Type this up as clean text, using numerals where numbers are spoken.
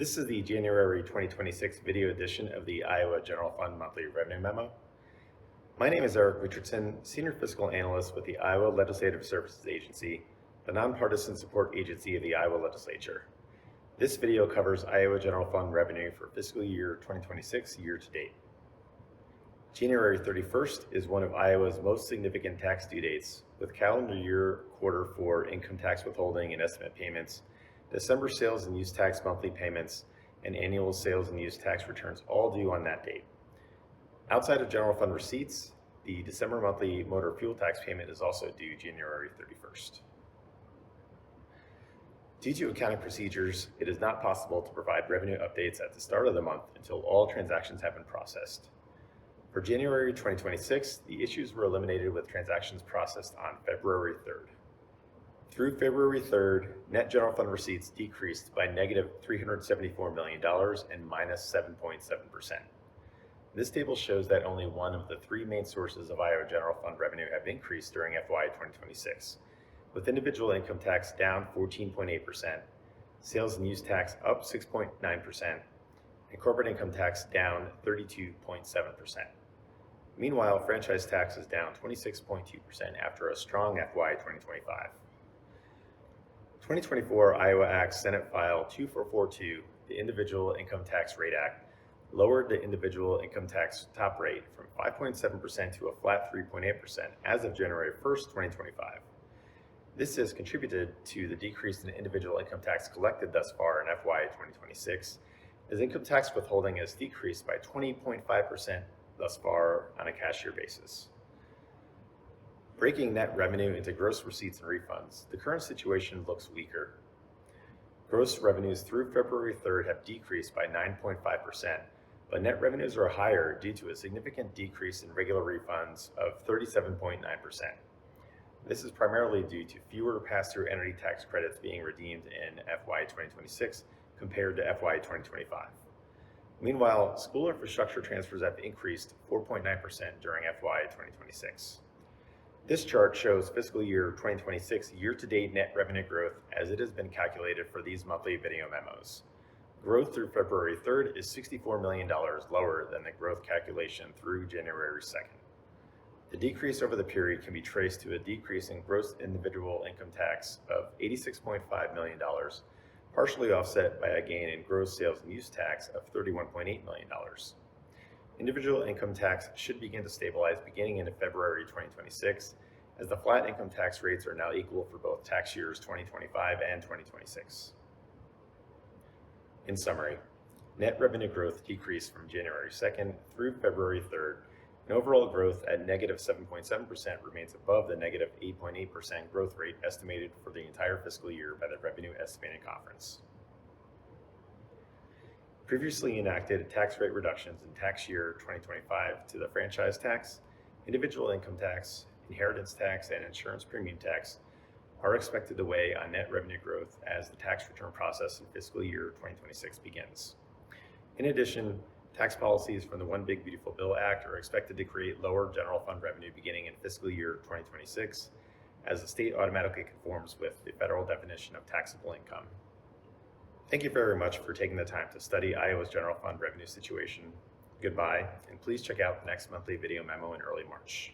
This is the January 2026 video edition of the Iowa General Fund Monthly Revenue Memo. My name is Eric Richardson, Senior Fiscal Analyst with the Iowa Legislative Services Agency, the nonpartisan support agency of the Iowa Legislature. This video covers Iowa General Fund revenue for fiscal year 2026 year to date. January 31st is one of Iowa's most significant tax due dates, with calendar year quarter four income tax withholding and estimate payments, December sales and use tax monthly payments, and annual sales and use tax returns all due on that date. Outside of general fund receipts, the December monthly motor fuel tax payment is also due January 31st. Due to accounting procedures, it is not possible to provide revenue updates at the start of the month until all transactions have been processed. For January 2026, the issues were eliminated with transactions processed on February 3rd. Through February 3rd, net general fund receipts decreased by negative $374 million and minus 7.7%. This table shows that only one of the three main sources of Iowa general fund revenue have increased during FY 2026, with individual income tax down 14.8%, sales and use tax up 6.9%, and corporate income tax down 32.7%. Meanwhile, franchise tax is down 26.2% after a strong FY 2025. 2024 Iowa Act Senate File 2442, the Individual Income Tax Rate Act, lowered the individual income tax top rate from 5.7% to a flat 3.8% as of January 1st, 2025. This has contributed to the decrease in individual income tax collected thus far in FY 2026, as income tax withholding has decreased by 20.5% thus far on a cash year basis. Breaking net revenue into gross receipts and refunds, the current situation looks weaker. Gross revenues through February 3rd have decreased by 9.5%, but net revenues are higher due to a significant decrease in regular refunds of 37.9%. This is primarily due to fewer pass-through entity tax credits being redeemed in FY 2026 compared to FY 2025. Meanwhile, school infrastructure transfers have increased 4.9% during FY 2026. This chart shows fiscal year 2026 year-to-date net revenue growth as it has been calculated for these monthly video memos. Growth through February 3rd is $64 million lower than the growth calculation through January 2nd. The decrease over the period can be traced to a decrease in gross individual income tax of $86.5 million, partially offset by a gain in gross sales and use tax of $31.8 million. Individual income tax should begin to stabilize beginning in February 2026, as the flat income tax rates are now equal for both tax years 2025 and 2026. In summary, net revenue growth decreased from January 2nd through February 3rd, and overall growth at negative 7.7% remains above the negative 8.8% growth rate estimated for the entire fiscal year by the Revenue Estimating Conference. Previously enacted tax rate reductions in tax year 2025 to the franchise tax, individual income tax, inheritance tax, and insurance premium tax are expected to weigh on net revenue growth as the tax return process in fiscal year 2026 begins. In addition, tax policies from the One Big Beautiful Bill Act are expected to create lower general fund revenue beginning in fiscal year 2026, as the state automatically conforms with the federal definition of taxable income. Thank you very much for taking the time to study Iowa's general fund revenue situation. Goodbye, and please check out the next monthly video memo in early March.